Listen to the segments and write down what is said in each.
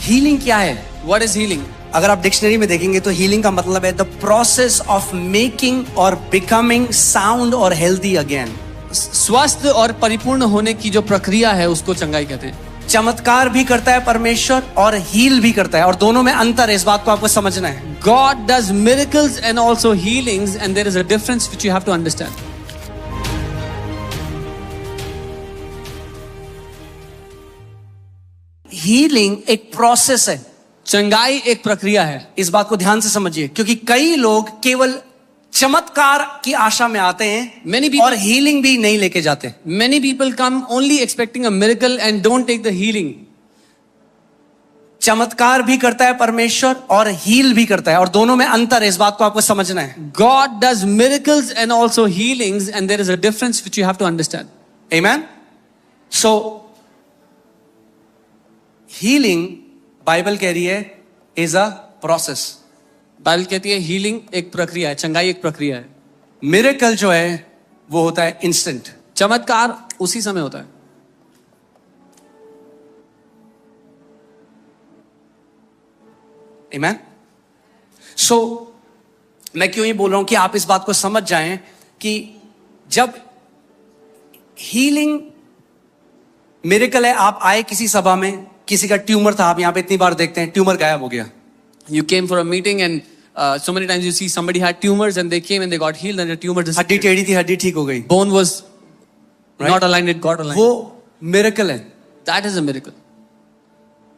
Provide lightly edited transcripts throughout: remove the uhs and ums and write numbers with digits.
Healing क्या है? What is healing? अगर आप डिक्शनरी में देखेंगे तो हीलिंग का मतलब है द प्रोसेस ऑफ मेकिंग और बिकमिंग साउंड और हेल्दी अगेन। स्वस्थ और परिपूर्ण होने की जो प्रक्रिया है उसको चंगाई कहते हैं। चमत्कार भी करता है परमेश्वर और हील भी करता है, और दोनों में अंतर है, इस बात को आपको समझना है। God does miracles and also healings, and there is a difference which you have to understand. Healing एक प्रोसेस है, चंगाई एक प्रक्रिया है। इस बात को ध्यान से समझिए, क्योंकि कई लोग केवल चमत्कार की आशा में आते हैं और हीलिंग भी नहीं लेके जाते। Many people come only expecting a miracle and don't take the healing. चमत्कार भी करता है परमेश्वर और हील भी करता है, और दोनों में अंतर है, इस बात को आपको समझना है। God does miracles and also healings, and there is a difference which you have to understand. Amen. So healing Bible कह रही है इज अ प्रोसेस। बाइबल कहती है हीलिंग एक प्रक्रिया है, चंगाई एक प्रक्रिया है। मिरेकल जो है वो होता है इंस्टेंट, चमत्कार उसी समय होता है। Amen. So मैं क्यों ये बोल रहा हूं कि आप इस बात को समझ जाएं कि जब हीलिंग मिरेकल है, आप आए किसी सभा में, किसी का ट्यूमर था, आप यहाँ पे इतनी बार देखते हैं ट्यूमर गायब हो गया। You came for a meeting and so many times you see somebody had tumors and they came and they got healed and the tumor disappeared. हड्डी टेढ़ी थी, हड्डी ठीक हो गई। Bone was not aligned, it got aligned. वो miracle है। That is a miracle.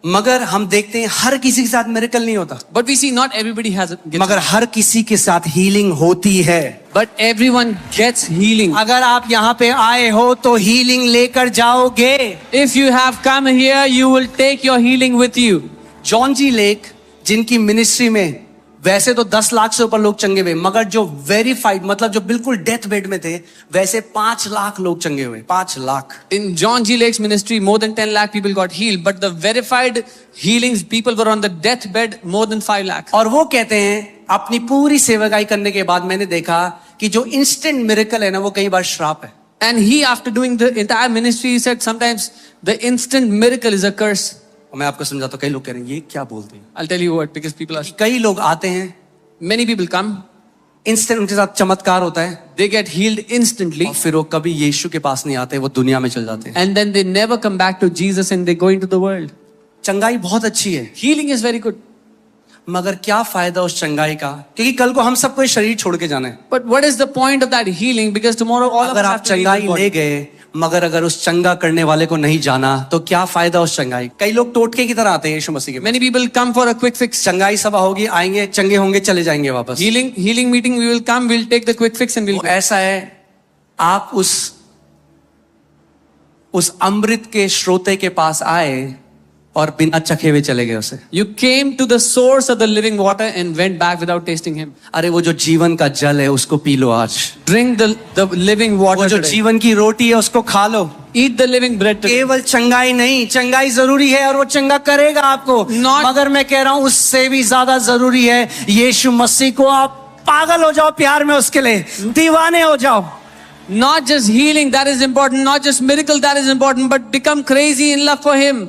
मगर हम देखते हैं हर किसी के साथ मिरेकल नहीं होता। But we see not everybody has it. मगर हर किसी के साथ हीलिंग होती है। But everyone gets healing. अगर आप यहाँ पे आए हो तो हीलिंग लेकर जाओगे। If you have come here, you will take your healing with you. John ji Lake, जिनकी मिनिस्ट्री में वैसे तो 10 लाख से ऊपर लोग चंगे हुए, मगर जो वेरीफाइड मतलब जो बिल्कुल डेथ बेड में थे, वैसे 5 लाख लोग चंगे हुए। 5 lakh. In John G. Lake's ministry, more than 10 lakh people got healed, but the verified healings, people were on the deathbed, more than 5 lakh. और वो कहते हैं अपनी पूरी सेवकाई करने के बाद मैंने देखा कि जो इंस्टेंट मिरेकल है ना, वो कई बार श्राप है। And he, after doing the entire ministry, he said sometimes the instant miracle is a curse. मैं आपको समझाता हूं, कई लोग कह रहे हैं ये क्या बोलते हैं। I'll tell you what, because people are. कई लोग आते हैं, Many people come, इंस्टेंट उनके साथ चमत्कार होता है, they get healed instantly, और फिर वो कभी यीशु के पास नहीं आते, वो दुनिया में चल जाते हैं। and then they never come back to Jesus and they go into the world. चंगाई बहुत अच्छी है, Healing is very good, मगर क्या फायदा उस चंगाई का, क्योंकि कल को हम सबको शरीर छोड़ के जाना है। but what is the point of that healing? Because tomorrow all of अगर us आप have to leave चंगाई the body. ले गए, मगर अगर उस चंगा करने वाले को नहीं जाना तो क्या फायदा उस चंगाई। कई लोग टोटके की तरह आते हैं यीशु मसीह के। Many people come for a quick fix. चंगाई सभा होगी, आएंगे, चंगे होंगे, चले जाएंगे वापस। Healing meeting, we will come, we'll take the quick fix and we'll go. ऐसा है, आप उस अमृत के स्रोते के पास आए और बिना चखे हुए चले गए उसे। You came to the source of the living water and went back without tasting him. अरे वो जो जीवन का जल है उसको पी लो आज। Drink the living water वो जो today. जीवन की रोटी है उसको खा लो। Eat the living bread today. केवल चंगाई नहीं, चंगाई जरूरी है और वो चंगा करेगा आपको, मगर मैं कह रहा हूं उससे भी ज्यादा जरूरी है यीशु मसीह को आप पागल हो जाओ प्यार में, उसके लिए दीवाने हो जाओ। Not just healing, that is important. Not just miracle, that is important. But become crazy in love for him.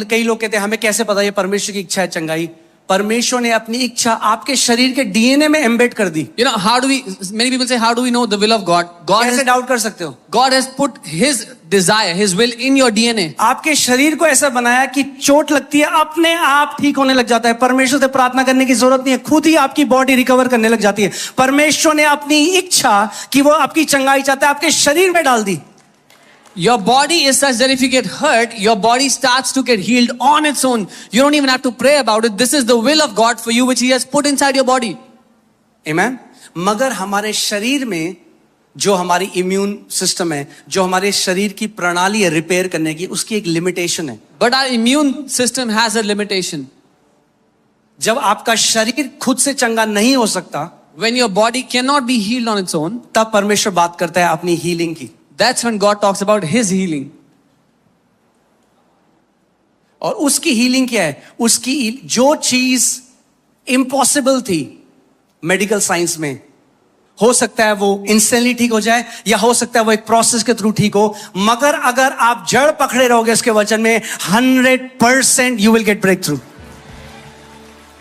कई लोग कहते हैं हमें कैसे पता ये परमेश्वर की इच्छा है चंगाई। परमेश्वर ने अपनी इच्छा आपके शरीर के डीएनए में एम्बेड कर दी। You know, how do we, many people say, how do we know the will of God? कैसे डाउट कर सकते हो? God has put his desire, his will in your DNA. आपके शरीर को ऐसा बनाया कि चोट लगती है अपने आप ठीक होने लग जाता है। परमेश्वर से प्रार्थना करने की जरूरत नहीं है, खुद ही आपकी बॉडी रिकवर करने लग जाती है। परमेश्वर ने अपनी इच्छा कि वो आपकी चंगाई चाहता है आपके शरीर में डाल दी। Your body is such that if you get hurt, your body starts to get healed on its own. You don't even have to pray about it. This is the will of God for you, which He has put inside your body. Amen. मगर हमारे शरीर में जो हमारी immune system है, जो हमारे शरीर की प्रणाली है रिपेयर करने की, उसकी एक लिमिटेशन है। But our immune system has a limitation. जब आपका शरीर खुद से चंगा नहीं हो सकता, when your body cannot be healed on its own, तब परमेश्वर बात करता है अपनी हीलिंग की। That's when God talks about His healing. और उसकी हीलिंग क्या है? उसकी जो चीज इम्पॉसिबल थी मेडिकल साइंस में, हो सकता है वो इंस्टेंटली ठीक हो जाए, या हो सकता है वो एक प्रोसेस के थ्रू ठीक हो, मगर अगर आप जड़ पकड़े रहोगे उसके वचन में, 100% you will get breakthrough.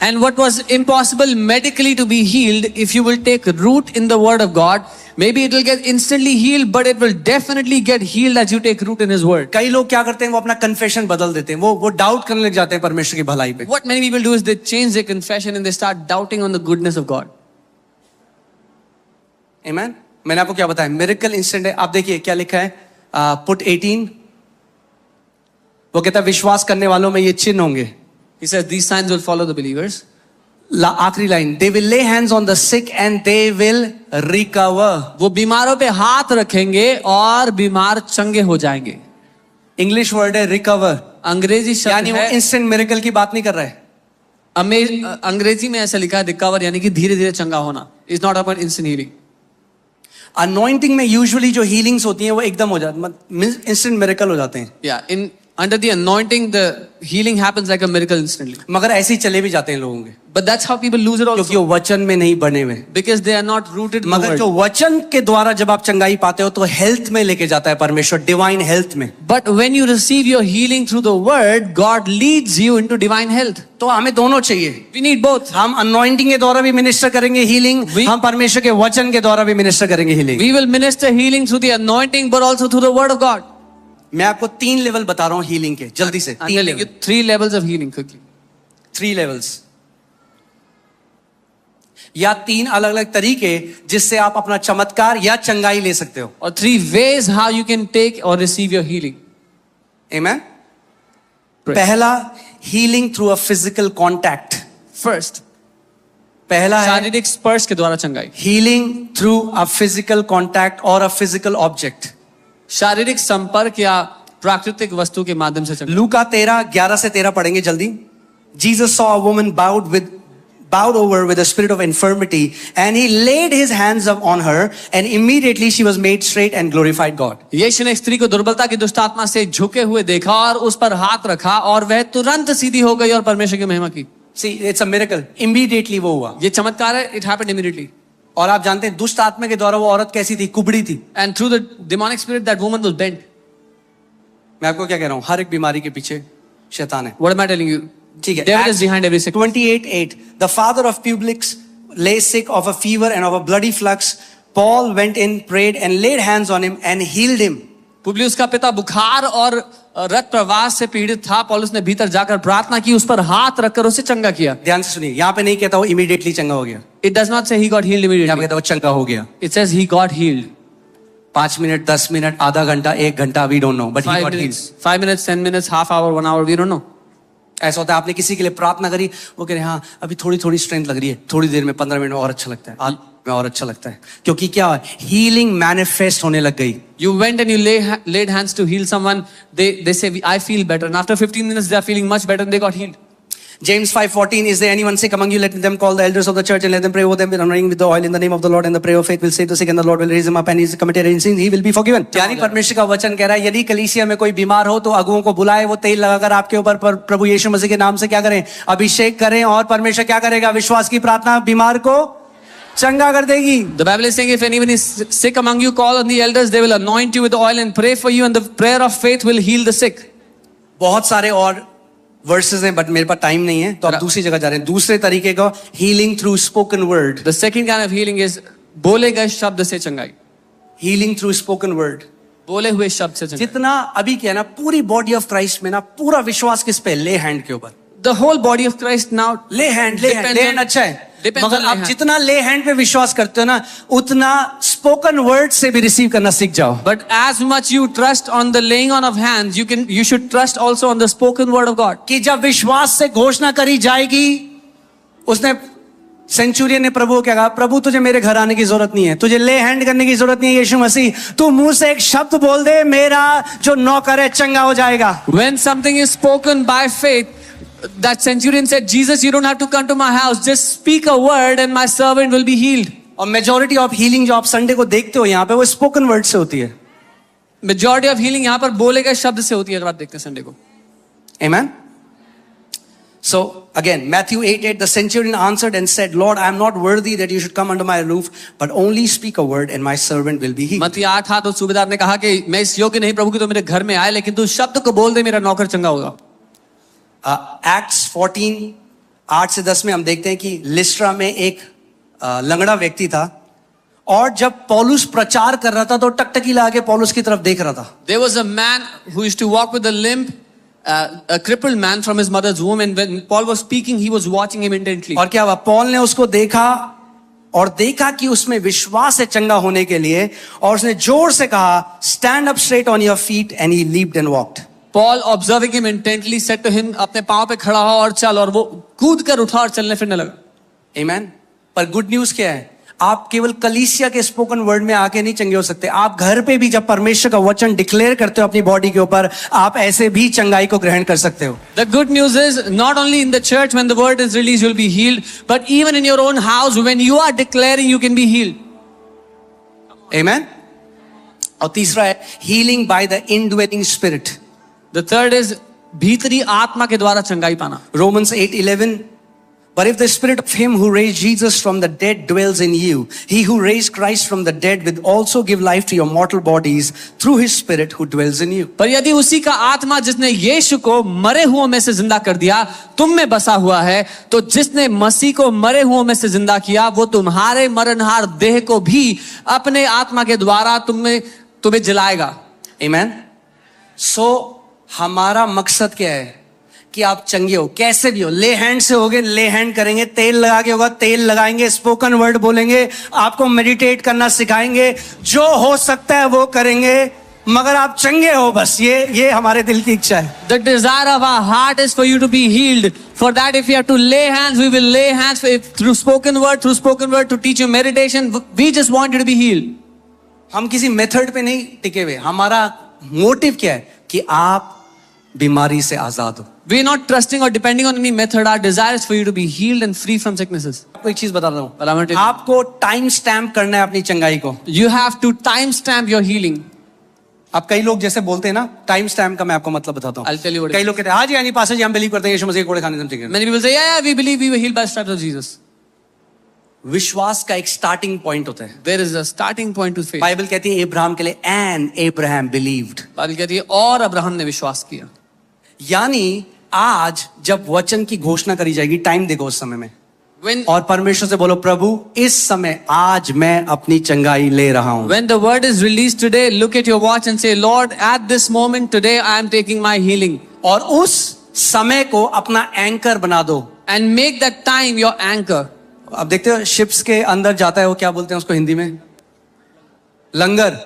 And what was impossible medically to be healed, if you will take root in the word of God, maybe it will get instantly healed, but it will definitely get healed as you take root in his word. कई लोग क्या करते हैं, वो अपना confession बदल देते हैं, वो डाउट करने लग जाते हैं परमेश्वर की भलाई पे. What many people do is they change their confession and they start doubting on the goodness of God. Amen? मैंने आपको क्या बताया, मिरेकल इंस्टेंट है. आप देखिए क्या लिखा है, पुट 18, वो कहता है विश्वास करने वालों में ये चिन्ह होंगे. He says these signs will follow the believers. आखिरी line, they will lay hands on the sick and they will recover. वो बीमारों पे हाथ रखेंगे और बीमार चंगे हो जाएंगे. इंग्लिश वर्ड है रिकवर, अंग्रेजी शब्द यानी वो है, इंस्टेंट मिरेकल की बात नहीं कर रहा है. अंग्रेजी में ऐसा लिखा है रिकवर, यानी कि धीरे धीरे चंगा होना. Is not about instant healing. Anointing में यूजुअली जो हीलिंग्स होती हैं वो एकदम हो जाती, इंस्टेंट मिरेकल हो जाते हैं. Yeah, under the anointing, the healing happens like a miracle instantly. मगर ऐसे ही चले भी जाते हैं लोगों के, But that's how people lose it क्योंकि also. वो वचन में नहीं बने हुए. Because they are not rooted in the मगर word. जो वचन के द्वारा जब आप चंगाई पाते हो तो हेल्थ में लेके जाता है परमेश्वर, डिवाइन हेल्थ में. But when you receive your healing through the word, God leads you into divine health. तो हमें दोनों चाहिए. We need both. हम अनॉइंटिंग के द्वारा भी मिनिस्टर करेंगे हीलिंग, हम परमेश्वर के वचन के द्वारा भी मिनिस्टर करेंगे healing. We will minister healing through the anointing, but also through the word of God. मैं आपको 3 लेवल बता रहा हूं हीलिंग के, जल्दी से. I'm telling you 3 levels of healing quickly. 3 levels, या 3 अलग अलग तरीके जिससे आप अपना चमत्कार या चंगाई ले सकते हो. Or 3 ways how you can take or receive your healing. Amen? Pray. पहला, healing through a physical contact. First, पहला है शारीरिक स्पर्श के द्वारा चंगाई. Healing through a physical contact और अ फिजिकल ऑब्जेक्ट. शारीरिक संपर्क या प्राकृतिक वस्तु के माध्यम से चंगाई. लूका 13:11 से 13 पढ़ेंगे जल्दी. Jesus saw a woman bowed over with a spirit of infirmity, and he laid his hands on her, and immediately she was made straight and glorified God. यीशु ने एक स्त्री को दुर्बलता की दुष्ट आत्मा से झुके हुए देखा और उस पर हाथ रखा और वह तुरंत सीधी हो गई और परमेश्वर की महिमा की. See, it's a miracle. Immediately वो हुआ. ये चमत्कार है. It happened immediately. और आप जानते हैं दुष्ट आत्मा के द्वारा वो औरत कैसी थी, कुबड़ी थी. And through the demonic spirit, that woman was bent. मैं आपको क्या कह रहा हूं, हर एक बीमारी के पीछे शैतान है. What am I telling you? ठीक है. Devil is behind every sickness. 28:8, the father of Publius lay sick of a fever and of a bloody flux. Paul went in, prayed and laid hands on him and healed him. Publius का पिता बुखार और रक्त प्रवाह से पीड़ित था. पौलुस ने भीतर जाकर प्रार्थना की, उस पर हाथ रखकर उसे चंगा किया. ध्यान से सुनिए, यहाँ पे नहीं कहता वो इमीडिएटली चंगा हो गया. It does not say he got healed यहाँ पे immediately. कहता वो चंगा हो गया. It says he got healed. 5 minute, 10 minute, आधा घंटा, 1 घंटा, we don't know, but he 5 got healed. minutes, 5 minutes, 10 minutes, half hour, 1 hour, we don't know. ऐसा होता है, आपने किसी के लिए प्रार्थना करी, वो कह रहे हाँ अभी थोड़ी थोड़ी स्ट्रेंथ लग रही है, थोड़ी देर में 15 मिनट में और अच्छा लगता है, आज में और अच्छा लगता है, क्योंकि क्या है, हीलिंग मैनिफेस्ट होने लग गई. You went and you laid hands to heal someone. They say I feel better, and after 15 minutes they are feeling much better and they got healed. James 5:14, is there anyone sick among you? Let them call the elders of the church and let them pray over them, anointing with the oil in the name of the Lord, and the prayer of faith will save the sick, and the Lord will raise him up, and he's committed any sin, he will be forgiven. यानी परमेश्वर का वचन कह रहा है, यदि कलीसिया में कोई बीमार हो तो अगुओं को बुलाए, वो तेल लगाकर आपके ऊपर प्रभु यीशु मसीह के नाम से क्या करें, अभिषेक करें, और परमेश्वर क्या करेगा, विश्वास की प्रार्थना बीमार को चंगा कर देगी. The Bible is saying if anyone is sick among you, call on the elders, they will anoint you with oil and pray for you, and the prayer of faith will heal the sick. बहुत सारे और versus हैं, but मेरे पास time नहीं है, तो आप दूसरी जगह जा रहे हैं. दूसरे तरीके का healing through spoken word. The second kind of healing is बोले गए शब्द से चंगाई. Healing through spoken word. बोले हुए शब्द से चंगाई. जितना अभी क्या ना, पूरी बॉडी ऑफ क्राइस्ट में ना पूरा विश्वास किस पे, ले हैंड के ऊपर. The whole body of Christ now ले हैंड अच्छा है, depends मगर on आप lay hand. जितना ले हैंड पे विश्वास करते हो ना, उतना स्पोकन वर्ड से भी रिसीव करना सीख जाओ. But as much you trust on the laying on of hands, you should trust also on the spoken word of God. कि जब विश्वास से घोषणा करी जाएगी, उसने सेंचुरियन ने प्रभु को क्या कहा, प्रभु तुझे मेरे घर आने की जरूरत नहीं है, तुझे ले हैंड करने की जरूरत नहीं है, यीशु मसीह तू मुंह से एक शब्द बोल दे, मेरा जो नौकर है चंगा हो जाएगा. When something is spoken by faith, that centurion said, Jesus, you don't have to come to my house, just speak a word and my servant will be healed. और मेजॉरिटी ऑफ हीलिंग जो आप Sunday को देखते हो यहाँ पे, वो spoken word से होती है. Majority of healing यहाँ पर बोले गए शब्द से होती है, अगर आप देखते हैं संडे को. Amen? So again, Matthew 8:8, the centurion answered and said, Lord, I am not worthy that you should come under my roof, but only speak a word and my servant will be healed. मत्ती 8:8 तो सूबेदार ने कहा कि मैं इस योग्य नहीं प्रभु कि तो मेरे घर में आए, लेकिन तू शब्द को बोल दे, मेरा नौकर चंगा होगा. Acts 14:8-10 में हम देखते हैं कि लिस्ट्रा में एक लंगड़ा व्यक्ति था, और जब पौलुस प्रचार कर रहा था तो टकटकी लगा के पौलुस की तरफ देख रहा था. There was a man who used to walk with a limp, a crippled man from his mother's womb, and when Paul was speaking, he was watching him intently. और क्या हुआ, पौल ने उसको देखा और देखा कि उसमें विश्वास है चंगा होने के लिए, और उसने जोर से कहा, stand up straight on your feet, and he leaped and walked. Paul, observing him intently, said to him, अपने पांव पे खड़ा हो और चल, और वो कूद कर उठा और चलने फिरने लगा. आमीन. पर गुड न्यूज क्या है, आप केवल कलीसिया के स्पोकन वर्ड में आके नहीं चंगे हो सकते. आप घर पे भी जब परमेश्वर का वचन डिक्लेयर करते हो अपनी बॉडी के ऊपर, आप ऐसे भी चंगाई को ग्रहण कर सकते हो. The good news is, not only in the church when the word is released you'll be healed, but even in your own house when you are declaring you can be healed. Amen. और तीसरा है healing by the indwelling spirit. The third is भीतरी आत्मा के द्वारा चंगाई पाना. Romans 8:11. But if the spirit of him who raised Jesus from the dead dwells in you, he who raised Christ from the dead will also give life to your mortal bodies through his spirit who dwells in you. पर यदि उसी का आत्मा जिसने यीशु को मरे हुओं में से जिंदा कर दिया तुम में बसा हुआ है, तो जिसने मसीह को मरे हुओं में से जिंदा किया वो तुम्हारे मरणहार देह को भी अपने आत्मा के द्वारा तुम्हें जिलाएगा. Amen. So हमारा मकसद क्या है कि आप चंगे हो, कैसे भी हो. ले हैंड से होगे, ले हैंड करेंगे. तेल लगा के होगा, तेल लगाएंगे. स्पोकन वर्ड बोलेंगे, आपको मेडिटेट करना सिखाएंगे. जो हो सकता है वो करेंगे, मगर आप चंगे हो. बस ये हमारे दिल की इच्छा है. The desire of our heart is for you to be healed. For that, if you have to lay hands, we will lay hands through spoken word to teach you meditation. We just want you to be healed. हम किसी method पे नहीं टिके हुए. हमारा motive क्या है कि आप बीमारी से आजाद हो. We are not trusting or depending on any method. Our desire is for you to be healed and free from sicknesses. आपको एक चीज बता रहा But I want to हूं, आपको टाइम स्टैम्प करना है अपनी चंगाई को. You have to time stamp your healing. अब कई लोग जैसे बोलते हैं ना, टाइम स्टैम्प का मैं आपको मतलब बताता I'll tell you हूँ. what it कई लोग कहते हैं हाँ जी यानी पास्टर जी हम बिलीव करते हैं यीशु मसीह के कोड़े खाने से हम ठीक हैं. Many people say, yeah, we believe we were healed by the stripes of Jesus. विश्वास का एक स्टार्टिंग पॉइंट होता है. There is a starting point to faith. Bible कहती है अब्राहम के लिए, एंड अब्राहम बिलीव्ड. बाइबल कहती है और अब्राहम ने विश्वास किया. यानी आज जब वचन की घोषणा करी जाएगी, टाइम देखो उस समय में, When और परमेश्वर से बोलो, प्रभु इस समय आज मैं अपनी चंगाई ले रहा हूं. When the word is released today, look at your watch and say, Lord, at this moment today, I am taking my healing. और उस समय को अपना एंकर बना दो. And make that time your anchor. अब देखते हो शिप्स के अंदर जाता है, वो क्या बोलते हैं उसको हिंदी में, लंगर.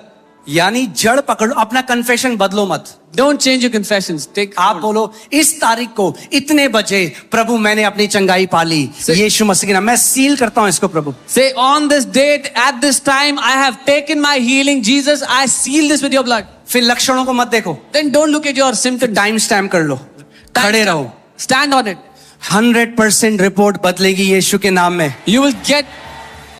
यानी जड़ पकड़ो, अपना कन्फेशन बदलो मत. Don't change your confessions. आप बोलो, इस तारीख को इतने बजे प्रभु मैंने अपनी चंगाई पाली यीशु मसीह के नाम. मैं सील करता हूं इसको प्रभु. Say, on this date, at this time, I have taken my healing. Jesus, I seal this with your blood. फिर लक्षणों को मत देखो, Then don't look at your symptoms. Time stamp कर लो, खड़े रहो. Stand on it. 100% रिपोर्ट बदलेगी यीशु के नाम में. You will get